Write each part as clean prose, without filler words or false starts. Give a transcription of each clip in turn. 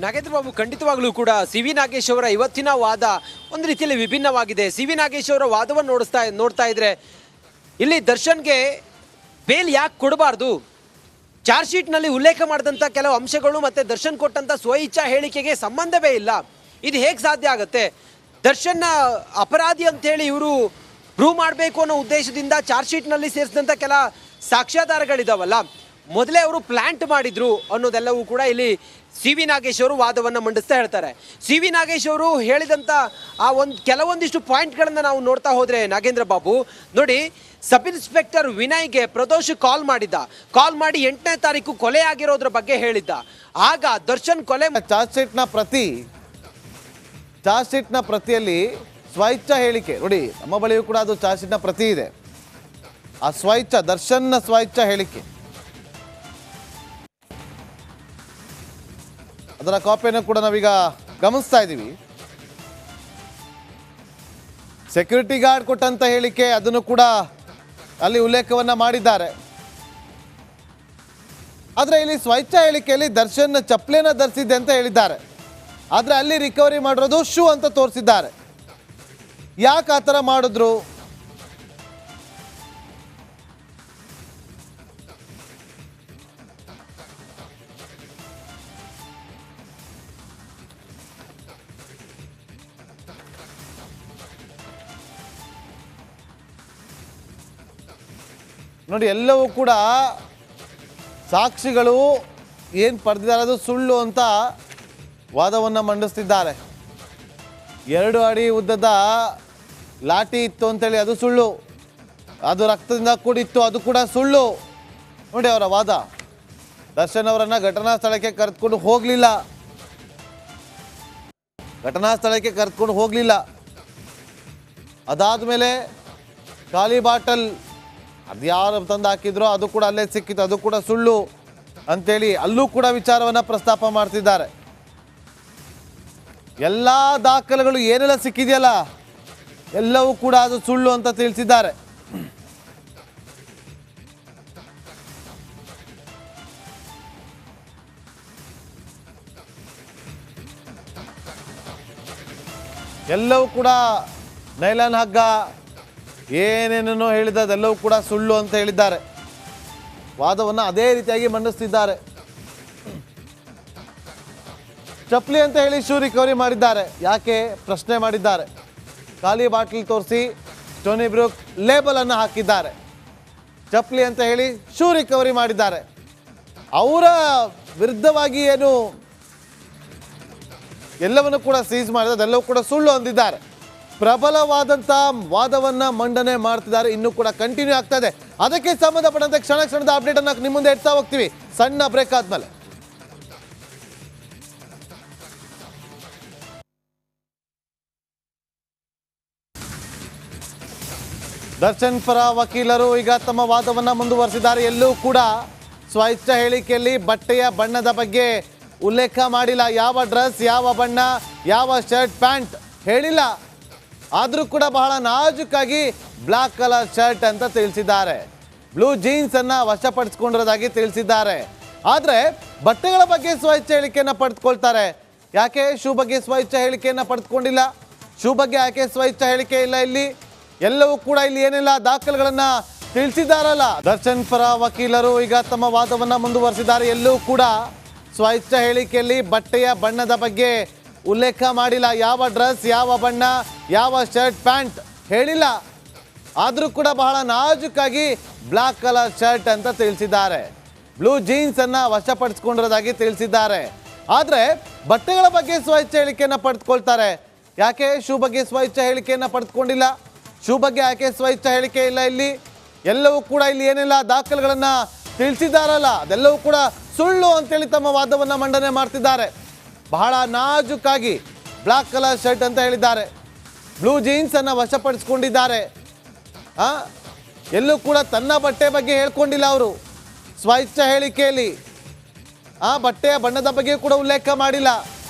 ನಾಗೇಂದ್ರ ಬಾಬು, ಖಂಡಿತವಾಗ್ಲೂ ಕೂಡ C V Nagesh ಅವರ ಇವತ್ತಿನ ವಾದ ಒಂದು ರೀತಿಯಲ್ಲಿ ವಿಭಿನ್ನವಾಗಿದೆ. ಸಿ ವಿ ನಾಗೇಶ್ ಅವರ ವಾದವನ್ನು ನೋಡ್ತಾ ಇದ್ರೆ ಇಲ್ಲಿ ದರ್ಶನ್ಗೆ ಬೇಲ್ ಯಾಕೆ ಕೊಡಬಾರ್ದು, ಚಾರ್ಜ್ ಶೀಟ್ನಲ್ಲಿ ಉಲ್ಲೇಖ ಮಾಡಿದಂಥ ಕೆಲವು ಅಂಶಗಳು ಮತ್ತು ದರ್ಶನ್ ಕೊಟ್ಟಂಥ ಸ್ವಇಚ್ಛಾ ಹೇಳಿಕೆಗೆ ಸಂಬಂಧವೇ ಇಲ್ಲ. ಇದು ಹೇಗೆ ಸಾಧ್ಯ ಆಗುತ್ತೆ? ದರ್ಶನ್ನ ಅಪರಾಧಿ ಅಂತೇಳಿ ಇವರು ಪ್ರೂವ್ ಮಾಡಬೇಕು ಅನ್ನೋ ಉದ್ದೇಶದಿಂದ ಚಾರ್ಜ್ ಶೀಟ್ನಲ್ಲಿ ಸೇರಿಸಿದಂಥ ಕೆಲ ಸಾಕ್ಷ್ಯಾಧಾರಗಳಿದಾವಲ್ಲ, ಮೊದಲೇ ಅವರು ಪ್ಲಾಂಟ್ ಮಾಡಿದ್ರು ಅನ್ನೋದೆಲ್ಲವೂ ಕೂಡ ಇಲ್ಲಿ ಸಿ ವಿ ನಾಗೇಶ್ ಅವರು ವಾದವನ್ನು ಮಂಡಿಸ್ತಾ ಹೇಳ್ತಾರೆ. ಸಿ ವಿ ನಾಗೇಶ್ ಅವರು ಹೇಳಿದಂಥ ಆ ಕೆಲವೊಂದಿಷ್ಟು ಪಾಯಿಂಟ್ಗಳನ್ನು ನಾವು ನೋಡ್ತಾ ಹೋದರೆ ನಾಗೇಂದ್ರ ಬಾಬು ನೋಡಿ, ಸಬ್ ಇನ್ಸ್ಪೆಕ್ಟರ್ ವಿನಯ್ಗೆ ಪ್ರದೋಷ್ ಕಾಲ್ ಮಾಡಿ 8ನೇ ತಾರೀಕು ಕೊಲೆ ಆಗಿರೋದ್ರ ಬಗ್ಗೆ ಹೇಳಿದ್ದ. ಆಗ ದರ್ಶನ್ ಕೊಲೆ ಚಾರ್ಜ್ ಶೀಟ್ನ ಪ್ರತಿಯಲ್ಲಿ ಸ್ವಇಚ್ಛಾ ಹೇಳಿಕೆ ನೋಡಿ, ನಮ್ಮ ಬಳಿಯೂ ಕೂಡ ಅದು ಚಾರ್ಜ್ ಶೀಟ್ನ ಪ್ರತಿ ಇದೆ. ಆ ದರ್ಶನ್ನ ಸ್ವಇಚ್ಛಾ ಹೇಳಿಕೆ ಅದರ ಕಾಪಿಯನ್ನು ಕೂಡ ನಾವೀಗ ಗಮನಿಸ್ತಾ ಇದ್ದೀವಿ. ಸೆಕ್ಯೂರಿಟಿ ಗಾರ್ಡ್ ಕೊಟ್ಟಂತ ಹೇಳಿಕೆ ಅದನ್ನು ಕೂಡ ಅಲ್ಲಿ ಉಲ್ಲೇಖವನ್ನ ಮಾಡಿದ್ದಾರೆ. ಆದರೆ ಇಲ್ಲಿ ಸ್ವಇಚ್ಛಾ ಹೇಳಿಕೆಯಲ್ಲಿ ದರ್ಶನ್ ಚಪ್ಪಲಿಯನ್ನು ಧರಿಸಿದ್ದೆ ಅಂತ ಹೇಳಿದ್ದಾರೆ. ಆದರೆ ಅಲ್ಲಿ ರಿಕವರಿ ಮಾಡಿರೋದು ಶೂ ಅಂತ ತೋರಿಸಿದ್ದಾರೆ. ಯಾಕೆ ಆ ಥರ ಮಾಡಿದ್ರು? ನೋಡಿ, ಎಲ್ಲವೂ ಕೂಡ ಸಾಕ್ಷಿಗಳು ಏನು ಪಡೆದಿದ್ದಾರೆ ಅದು ಸುಳ್ಳು ಅಂತ ವಾದವನ್ನು ಮಂಡಿಸ್ತಿದ್ದಾರೆ. 2 ಅಡಿ ಉದ್ದದ ಲಾಠಿ ಇತ್ತು ಅಂತೇಳಿ ಅದು ಸುಳ್ಳು, ಅದು ರಕ್ತದಿಂದ ಕೂಡಿತ್ತು ಅದು ಕೂಡ ಸುಳ್ಳು. ನೋಡಿ ಅವರ ವಾದ. ದರ್ಶನ್ ಅವರನ್ನು ಘಟನಾ ಸ್ಥಳಕ್ಕೆ ಕರೆದುಕೊಂಡು ಹೋಗಲಿಲ್ಲ. ಅದಾದ ಮೇಲೆ ಖಾಲಿ ಬಾಟಲ್ ಅದು ಯಾರು ತಂದು ಹಾಕಿದ್ರೋ ಅದು ಕೂಡ ಅಲ್ಲೇ ಸಿಕ್ಕಿತ್ತು, ಅದು ಕೂಡ ಸುಳ್ಳು ಅಂತೇಳಿ ಅಲ್ಲೂ ಕೂಡ ವಿಚಾರವನ್ನು ಪ್ರಸ್ತಾಪ ಮಾಡ್ತಿದ್ದಾರೆ. ಎಲ್ಲ ದಾಖಲೆಗಳು ಏನೆಲ್ಲ ಸಿಕ್ಕಿದೆಯಲ್ಲ ಎಲ್ಲವೂ ಕೂಡ ಅದು ಸುಳ್ಳು ಅಂತ ತಿಳಿಸಿದ್ದಾರೆ. ಎಲ್ಲವೂ ಕೂಡ ನೈಲಾನ್ ಹಗ್ಗ ಏನೇನೋ ಹೇಳಿದ್ದೆಲ್ಲವೂ ಕೂಡ ಸುಳ್ಳು ಅಂತ ಹೇಳಿದ್ದಾರೆ. ವಾದವನ್ನು ಅದೇ ರೀತಿಯಾಗಿ ಮಂಡಿಸ್ತಿದ್ದಾರೆ. ಚಪ್ಪಲಿ ಅಂತ ಹೇಳಿ ಶೂ ರಿಕವರಿ ಮಾಡಿದ್ದಾರೆ. ಯಾಕೆ ಪ್ರಶ್ನೆ ಮಾಡಿದ್ದಾರೆ. ಖಾಲಿ ಬಾಟಲ್ ತೋರಿಸಿ ಸ್ಟೋನಿ ಬ್ರೂಕ್ ಲೇಬಲ್ ಅನ್ನು ಹಾಕಿದ್ದಾರೆ. ಚಪ್ಪಲಿ ಅಂತ ಹೇಳಿ ಶೂ ರಿಕವರಿ ಮಾಡಿದ್ದಾರೆ. ಅವರ ವಿರುದ್ಧವಾಗಿ ಏನು ಎಲ್ಲವನ್ನು ಕೂಡ ಸೀಸ್ ಮಾಡಿದ ಅದೆಲ್ಲವೂ ಕೂಡ ಸುಳ್ಳು ಅಂದಿದ್ದಾರೆ. ಪ್ರಬಲವಾದಂಥ ವಾದವನ್ನು ಮಂಡನೆ ಮಾಡ್ತಿದ್ದಾರೆ. ಇನ್ನೂ ಕೂಡ ಕಂಟಿನ್ಯೂ ಆಗ್ತಾ ಇದೆ. ಅದಕ್ಕೆ ಸಂಬಂಧಪಟ್ಟಂತೆ ಕ್ಷಣದ ಅಪ್ಡೇಟ್ ಅನ್ನು ನಿಮ್ಮ ಮುಂದೆ ಇಡ್ತಾ ಹೋಗ್ತೀವಿ ಸಣ್ಣ ಬ್ರೇಕ್ ಆದ್ಮೇಲೆ. ದರ್ಶನ್ ಪರ ವಕೀಲರು ಈಗ ತಮ್ಮ ವಾದವನ್ನು ಮುಂದುವರಿಸಿದ್ದಾರೆ. ಎಲ್ಲೂ ಕೂಡ ಸ್ವಇಚ್ಛಾ ಹೇಳಿಕೆಯಲ್ಲಿ ಬಟ್ಟೆಯ ಬಣ್ಣದ ಬಗ್ಗೆ ಉಲ್ಲೇಖ ಮಾಡಿಲ್ಲ. ಯಾವ ಡ್ರೆಸ್, ಯಾವ ಬಣ್ಣ, ಯಾವ ಶರ್ಟ್ ಪ್ಯಾಂಟ್ ಹೇಳಿಲ್ಲ. ಆದರೂ ಕೂಡ ಬಹಳ ನಾಜೂಕಾಗಿ ಬ್ಲಾಕ್ ಕಲರ್ ಶರ್ಟ್ ಅಂತ ತಿಳಿಸಿದ್ದಾರೆ. ಬ್ಲೂ ಜೀನ್ಸ್ ಅನ್ನ ವಶಪಡಿಸಿಕೊಂಡಿರೋದಾಗಿ ತಿಳಿಸಿದ್ದಾರೆ. ಆದರೆ ಬಟ್ಟೆಗಳ ಬಗ್ಗೆ ಸ್ವಇಚ್ಛಾ ಹೇಳಿಕೆಯನ್ನು ಪಡೆದುಕೊಳ್ತಾರೆ. ಯಾಕೆ ಶೂ ಬಗ್ಗೆ ಸ್ವಇಚ್ಛಾ ಹೇಳಿಕೆಯನ್ನು ಪಡೆದುಕೊಂಡಿಲ್ಲ? ಶೂ ಬಗ್ಗೆ ಯಾಕೆ ಸ್ವಇಚ್ಛಾ ಹೇಳಿಕೆ ಇಲ್ಲ? ಇಲ್ಲಿ ಎಲ್ಲವೂ ಕೂಡ ಇಲ್ಲಿ ಏನೆಲ್ಲ ದಾಖಲೆಗಳನ್ನ ತಿಳಿಸಿದ್ದಾರಲ್ಲ. ದರ್ಶನ್ ಪರ ವಕೀಲರು ಈಗ ತಮ್ಮ ವಾದವನ್ನು ಮುಂದುವರಿಸಿದ್ದಾರೆ. ಎಲ್ಲೂ ಕೂಡ ಸ್ವಇಚ್ಛಾ ಹೇಳಿಕೆಯಲ್ಲಿ ಬಟ್ಟೆಯ ಬಣ್ಣದ ಬಗ್ಗೆ ಉಲ್ಲೇಖ ಮಾಡಿಲ್ಲ. ಯಾವ ಡ್ರೆಸ್, ಯಾವ ಬಣ್ಣ, ಯಾವ ಶರ್ಟ್ ಪ್ಯಾಂಟ್ ಹೇಳಿಲ್ಲ. ಆದರೂ ಕೂಡ ಬಹಳ ನಾಜೂಕಾಗಿ ಬ್ಲಾಕ್ ಕಲರ್ ಶರ್ಟ್ ಅಂತ ತಿಳಿಸಿದ್ದಾರೆ. ಬ್ಲೂ ಜೀನ್ಸ್ ಅನ್ನ ವಶಪಡಿಸಿಕೊಂಡಿರೋದಾಗಿ ತಿಳಿಸಿದ್ದಾರೆ. ಆದರೆ ಬಟ್ಟೆಗಳ ಬಗ್ಗೆ ಸ್ವಇಚ್ಛಾ ಹೇಳಿಕೆಯನ್ನು ಪಡೆದುಕೊಳ್ತಾರೆ. ಯಾಕೆ ಶೂ ಬಗ್ಗೆ ಸ್ವಇಚ್ಛಾ ಹೇಳಿಕೆಯನ್ನು ಪಡೆದುಕೊಂಡಿಲ್ಲ? ಶೂ ಬಗ್ಗೆ ಯಾಕೆ ಸ್ವಇಚ್ಛಾ ಹೇಳಿಕೆ ಇಲ್ಲ? ಇಲ್ಲಿ ಎಲ್ಲವೂ ಕೂಡ ಇಲ್ಲಿ ಏನೆಲ್ಲ ದಾಖಲೆಗಳನ್ನ ತಿಳಿಸಿದ್ದಾರಲ್ಲ ಅದೆಲ್ಲವೂ ಕೂಡ ಸುಳ್ಳು ಅಂತೇಳಿ ತಮ್ಮ ವಾದವನ್ನು ಮಂಡನೆ ಮಾಡ್ತಿದ್ದಾರೆ. ಬಹಳ ನಾಜೂಕಾಗಿ ಬ್ಲಾಕ್ ಕಲರ್ ಶರ್ಟ್ ಅಂತ ಹೇಳಿದ್ದಾರೆ. ಬ್ಲೂ ಜೀನ್ಸ್ ಅನ್ನು ವಶಪಡಿಸಿಕೊಂಡಿದ್ದಾರೆ. ಎಲ್ಲೂ ಕೂಡ ತನ್ನ ಬಟ್ಟೆ ಬಗ್ಗೆ ಹೇಳ್ಕೊಂಡಿಲ್ಲ ಅವರು ಸ್ವಇಚ್ಛಾ ಹೇಳಿಕೆಯಲ್ಲಿ. ಬಟ್ಟೆಯ ಬಣ್ಣದ ಬಗ್ಗೆ ಕೂಡ ಉಲ್ಲೇಖ ಮಾಡಿಲ್ಲ.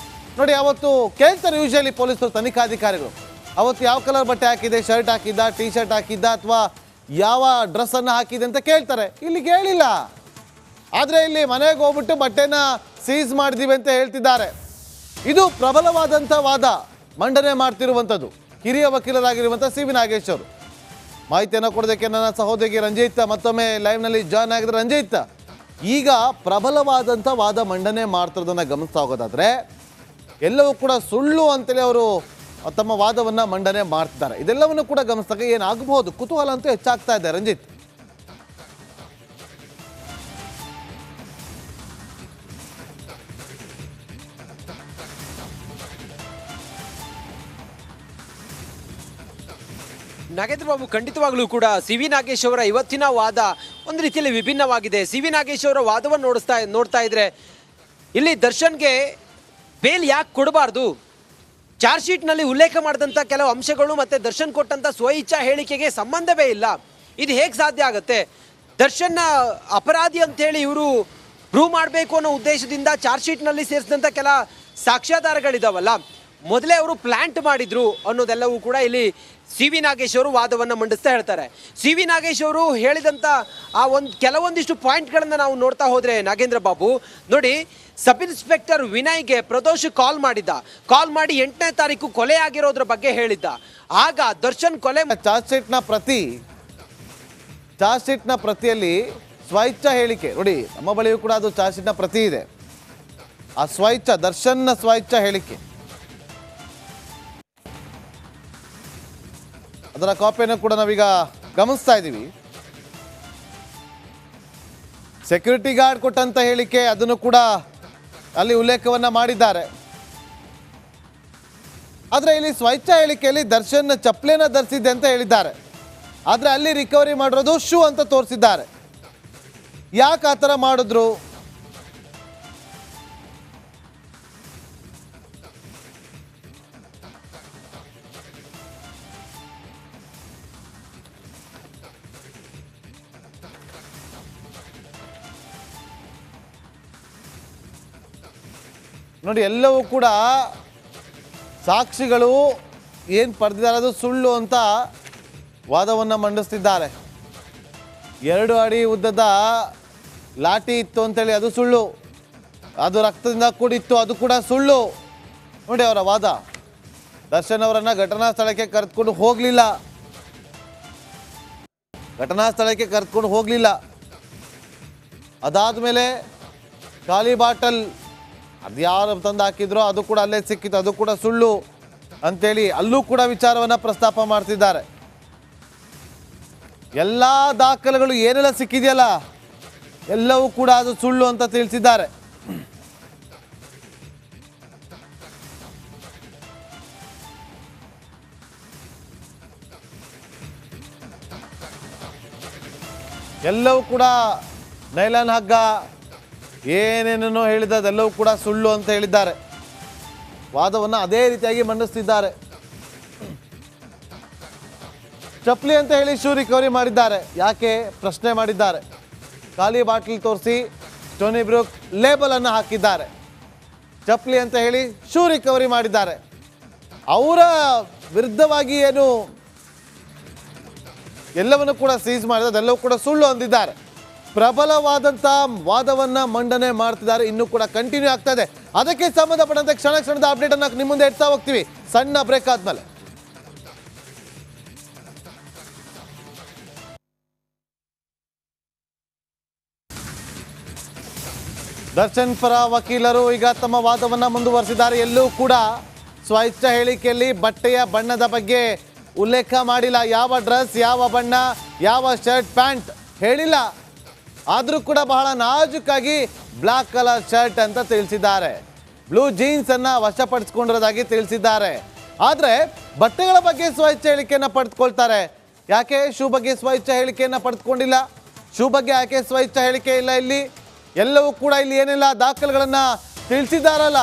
ನೋಡಿ, ಅವತ್ತು ಕೇಳ್ತಾರೆ ಯೂಶಲಿ ಪೊಲೀಸರು, ತನಿಖಾಧಿಕಾರಿಗಳು, ಅವತ್ತು ಯಾವ ಕಲರ್ ಬಟ್ಟೆ ಹಾಕಿದೆ, ಶರ್ಟ್ ಹಾಕಿದ್ದ, ಟೀ ಶರ್ಟ್ ಹಾಕಿದ್ದ, ಅಥವಾ ಯಾವ ಡ್ರೆಸ್ಸನ್ನು ಹಾಕಿದೆ ಅಂತ ಕೇಳ್ತಾರೆ. ಇಲ್ಲಿ ಕೇಳಿಲ್ಲ. ಆದರೆ ಇಲ್ಲಿ ಮನೆಗೆ ಹೋಗ್ಬಿಟ್ಟು ಬಟ್ಟೆನ ಸೀಸ್ ಮಾಡಿದೀವಿ ಅಂತ ಹೇಳ್ತಿದ್ದಾರೆ. ಇದು ಪ್ರಬಲವಾದಂಥ ವಾದ ಮಂಡನೆ ಮಾಡ್ತಿರುವಂಥದ್ದು ಹಿರಿಯ ವಕೀಲರಾಗಿರುವಂಥ ಸಿ ವಿ ನಾಗೇಶ್ ಅವರು. ಮಾಹಿತಿಯನ್ನು ಕೊಡೋದಕ್ಕೆ ನನ್ನ ಸಹೋದರಿ ರಂಜಿತ್ ಮತ್ತೊಮ್ಮೆ ಲೈವ್ನಲ್ಲಿ ಜಾಯ್ನ್ ಆಗಿದ್ರೆ. ರಂಜಿತ್, ಈಗ ಪ್ರಬಲವಾದಂಥ ವಾದ ಮಂಡನೆ ಮಾಡ್ತಿರೋದನ್ನು ಗಮನಿಸ್ತಾ ಹೋಗೋದಾದ್ರೆ ಎಲ್ಲವೂ ಕೂಡ ಸುಳ್ಳು ಅಂತೇಳಿ ಅವರು ತಮ್ಮ ವಾದವನ್ನು ಮಂಡನೆ ಮಾಡ್ತಿದ್ದಾರೆ. ಇದೆಲ್ಲವನ್ನು ಕೂಡ ಗಮನಿಸಿದಾಗ ಏನಾಗಬಹುದು ಕುತೂಹಲ ಅಂತೂ ಹೆಚ್ಚಾಗ್ತಾ ಇದೆ. ರಂಜಿತ್, ನಾಗೇಂದ್ರ ಬಾಬು, ಖಂಡಿತವಾಗ್ಲೂ ಕೂಡ ಸಿ ವಿ ನಾಗೇಶ್ ಅವರ ಇವತ್ತಿನ ವಾದ ಒಂದು ರೀತಿಯಲ್ಲಿ ವಿಭಿನ್ನವಾಗಿದೆ. ಸಿ ವಿ ನಾಗೇಶ್ ಅವರ ವಾದವನ್ನು ನೋಡ್ತಾ ಇದ್ರೆ ಇಲ್ಲಿ ದರ್ಶನ್ಗೆ ಬೇಲ್ ಯಾಕೆ ಕೊಡಬಾರ್ದು, ಚಾರ್ಜ್ ಶೀಟ್ನಲ್ಲಿ ಉಲ್ಲೇಖ ಮಾಡಿದಂಥ ಕೆಲವು ಅಂಶಗಳು ಮತ್ತು ದರ್ಶನ್ ಕೊಟ್ಟಂಥ ಸ್ವಇಚ್ಛಾ ಹೇಳಿಕೆಗೆ ಸಂಬಂಧವೇ ಇಲ್ಲ. ಇದು ಹೇಗೆ ಸಾಧ್ಯ ಆಗುತ್ತೆ? ದರ್ಶನ್ನ ಅಪರಾಧಿ ಅಂತೇಳಿ ಇವರು ಪ್ರೂವ್ ಮಾಡಬೇಕು ಅನ್ನೋ ಉದ್ದೇಶದಿಂದ ಚಾರ್ಜ್ ಶೀಟ್ನಲ್ಲಿ ಸೇರಿಸಿದಂಥ ಕೆಲ ಸಾಕ್ಷ್ಯಾಧಾರಗಳಿದಾವಲ್ಲ, ಮೊದಲೇ ಅವರು ಪ್ಲಾಂಟ್ ಮಾಡಿದ್ರು ಅನ್ನೋದೆಲ್ಲವೂ ಕೂಡ ಇಲ್ಲಿ ಸಿ ವಿ ನಾಗೇಶ್ ಅವರು ವಾದವನ್ನು ಮಂಡಿಸ್ತಾ ಹೇಳ್ತಾರೆ. ಸಿ ವಿ ನಾಗೇಶ್ ಅವರು ಹೇಳಿದಂಥ ಆ ಕೆಲವೊಂದಿಷ್ಟು ಪಾಯಿಂಟ್ಗಳನ್ನು ನಾವು ನೋಡ್ತಾ ಹೋದರೆ ನಾಗೇಂದ್ರ ಬಾಬು ನೋಡಿ, ಸಬ್ ಇನ್ಸ್ಪೆಕ್ಟರ್ ವಿನಯ್ಗೆ ಪ್ರದೋಷ್ ಕಾಲ್ ಮಾಡಿ 8ನೇ ತಾರೀಕು ಕೊಲೆ ಆಗಿರೋದ್ರ ಬಗ್ಗೆ ಹೇಳಿದ್ದ. ಆಗ ದರ್ಶನ್ ಕೊಲೆ ಚಾರ್ಜ್ ಶೀಟ್ನ ಪ್ರತಿಯಲ್ಲಿ ಸ್ವಇಚ್ಛಾ ಹೇಳಿಕೆ ನೋಡಿ, ನಮ್ಮ ಬಳಿಯೂ ಕೂಡ ಅದು ಚಾರ್ಜ್ ಶೀಟ್ನ ಪ್ರತಿ ಇದೆ. ಆ ದರ್ಶನ್ನ ಸ್ವಇಚ್ಛಾ ಹೇಳಿಕೆ ಅದರ ಕಾಪಿಯನ್ನು ಕೂಡ ನಾವೀಗ ಗಮನಿಸ್ತಾ ಇದ್ದೀವಿ. ಸೆಕ್ಯೂರಿಟಿ ಗಾರ್ಡ್ ಕೊಟ್ಟಂತ ಹೇಳಿಕೆ ಅದನ್ನು ಕೂಡ ಅಲ್ಲಿ ಉಲ್ಲೇಖವನ್ನ ಮಾಡಿದ್ದಾರೆ. ಆದರೆ ಇಲ್ಲಿ ಸ್ವಇಚ್ಛಾ ಹೇಳಿಕೆಯಲ್ಲಿ ದರ್ಶನ್ ಚಪ್ಪಲಿನ ಧರಿಸಿದ್ದೆ ಅಂತ ಹೇಳಿದ್ದಾರೆ. ಆದರೆ ಅಲ್ಲಿ ರಿಕವರಿ ಮಾಡಿರೋದು ಶೂ ಅಂತ ತೋರಿಸಿದ್ದಾರೆ. ಯಾಕೆ ಆ ಥರ ಮಾಡಿದ್ರು? ನೋಡಿ, ಎಲ್ಲವೂ ಕೂಡ ಸಾಕ್ಷಿಗಳು ಏನು ಪಡೆದಿದ್ದಾರೆ ಅದು ಸುಳ್ಳು ಅಂತ ವಾದವನ್ನು ಮಂಡಿಸ್ತಿದ್ದಾರೆ. 2 ಅಡಿ ಉದ್ದದ ಲಾಠಿ ಇತ್ತು ಅಂತೇಳಿ ಅದು ಸುಳ್ಳು, ಅದು ರಕ್ತದಿಂದ ಕೂಡಿತ್ತು ಅದು ಕೂಡ ಸುಳ್ಳು. ನೋಡಿ ಅವರ ವಾದ. ದರ್ಶನ್ ಅವರನ್ನು ಘಟನಾ ಸ್ಥಳಕ್ಕೆ ಕರೆದುಕೊಂಡು ಹೋಗಲಿಲ್ಲ. ಅದಾದ ಮೇಲೆ ಖಾಲಿ ಬಾಟಲ್ ಅದು ಯಾರು ತಂದು ಹಾಕಿದ್ರೋ ಅದು ಕೂಡ ಅಲ್ಲೇ ಸಿಕ್ಕಿತ್ತು, ಅದು ಕೂಡ ಸುಳ್ಳು ಅಂತೇಳಿ ಅಲ್ಲೂ ಕೂಡ ವಿಚಾರವನ್ನು ಪ್ರಸ್ತಾಪ ಮಾಡ್ತಿದ್ದಾರೆ. ಎಲ್ಲ ದಾಖಲೆಗಳು ಏನೆಲ್ಲ ಸಿಕ್ಕಿದೆಯಲ್ಲ ಎಲ್ಲವೂ ಕೂಡ ಅದು ಸುಳ್ಳು ಅಂತ ತಿಳಿಸಿದ್ದಾರೆ. ಎಲ್ಲವೂ ಕೂಡ ನೈಲಾನ್ ಹಗ್ಗ ಏನೇನೋ ಹೇಳಿದ ಅದೆಲ್ಲವೂ ಕೂಡ ಸುಳ್ಳು ಅಂತ ಹೇಳಿದ್ದಾರೆ. ವಾದವನ್ನು ಅದೇ ರೀತಿಯಾಗಿ ಮಂಡಿಸ್ತಿದ್ದಾರೆ. ಚಪ್ಪಲಿ ಅಂತ ಹೇಳಿ ಶೂ ರಿಕವರಿ ಮಾಡಿದ್ದಾರೆ. ಯಾಕೆ ಪ್ರಶ್ನೆ ಮಾಡಿದ್ದಾರೆ. ಖಾಲಿ ಬಾಟಲ್ ತೋರಿಸಿ ಸ್ಟೋನಿ ಬ್ರೂಕ್ ಲೇಬಲ್ ಅನ್ನು ಹಾಕಿದ್ದಾರೆ. ಚಪ್ಪಲಿ ಅಂತ ಹೇಳಿ ಶೂ ರಿಕವರಿ ಮಾಡಿದ್ದಾರೆ. ಅವರ ವಿರುದ್ಧವಾಗಿ ಏನು ಎಲ್ಲವನ್ನು ಕೂಡ ಸೀಸ್ ಮಾಡಿದ ಅದೆಲ್ಲವೂ ಕೂಡ ಸುಳ್ಳು ಅಂದಿದ್ದಾರೆ. ಪ್ರಬಲವಾದಂಥ ವಾದವನ್ನು ಮಂಡನೆ ಮಾಡ್ತಿದ್ದಾರೆ. ಇನ್ನೂ ಕೂಡ ಕಂಟಿನ್ಯೂ ಆಗ್ತಾ ಇದೆ. ಅದಕ್ಕೆ ಸಂಬಂಧಪಟ್ಟಂತೆ ಕ್ಷಣದ ಅಪ್ಡೇಟ್ ಅನ್ನು ನಿಮ್ಮ ಮುಂದೆ ಇಡ್ತಾ ಹೋಗ್ತೀವಿ ಸಣ್ಣ ಬ್ರೇಕ್ ಆದ್ಮೇಲೆ. ದರ್ಶನ್ ಪರ ವಕೀಲರು ಈಗ ತಮ್ಮ ವಾದವನ್ನು ಮುಂದುವರಿಸಿದ್ದಾರೆ. ಎಲ್ಲೂ ಕೂಡ ಸ್ವಇಚ್ಛಾ ಹೇಳಿಕೆಯಲ್ಲಿ ಬಟ್ಟೆಯ ಬಣ್ಣದ ಬಗ್ಗೆ ಉಲ್ಲೇಖ ಮಾಡಿಲ್ಲ. ಯಾವ ಡ್ರೆಸ್, ಯಾವ ಬಣ್ಣ, ಯಾವ ಶರ್ಟ್ ಪ್ಯಾಂಟ್ ಹೇಳಿಲ್ಲ. ಆದರೂ ಕೂಡ ಬಹಳ ನಾಜೂಕಾಗಿ ಬ್ಲಾಕ್ ಕಲರ್ ಶರ್ಟ್ ಅಂತ ತಿಳಿಸಿದ್ದಾರೆ. ಬ್ಲೂ ಜೀನ್ಸ್ ಅನ್ನ ವಶಪಡಿಸಿಕೊಂಡಿರೋದಾಗಿ ತಿಳಿಸಿದ್ದಾರೆ. ಆದರೆ ಬಟ್ಟೆಗಳ ಬಗ್ಗೆ ಸ್ವಇಚ್ಛಾ ಹೇಳಿಕೆಯನ್ನು ಪಡೆದುಕೊಳ್ತಾರೆ. ಯಾಕೆ ಶೂ ಬಗ್ಗೆ ಸ್ವಇಚ್ಛಾ ಹೇಳಿಕೆಯನ್ನು ಪಡೆದುಕೊಂಡಿಲ್ಲ? ಶೂ ಬಗ್ಗೆ ಯಾಕೆ ಸ್ವಇಚ್ಛಾ ಹೇಳಿಕೆ ಇಲ್ಲ? ಇಲ್ಲಿ ಎಲ್ಲವೂ ಕೂಡ ಇಲ್ಲಿ ಏನೆಲ್ಲ ದಾಖಲೆಗಳನ್ನು ತಿಳಿಸಿದ್ದಾರಲ್ಲ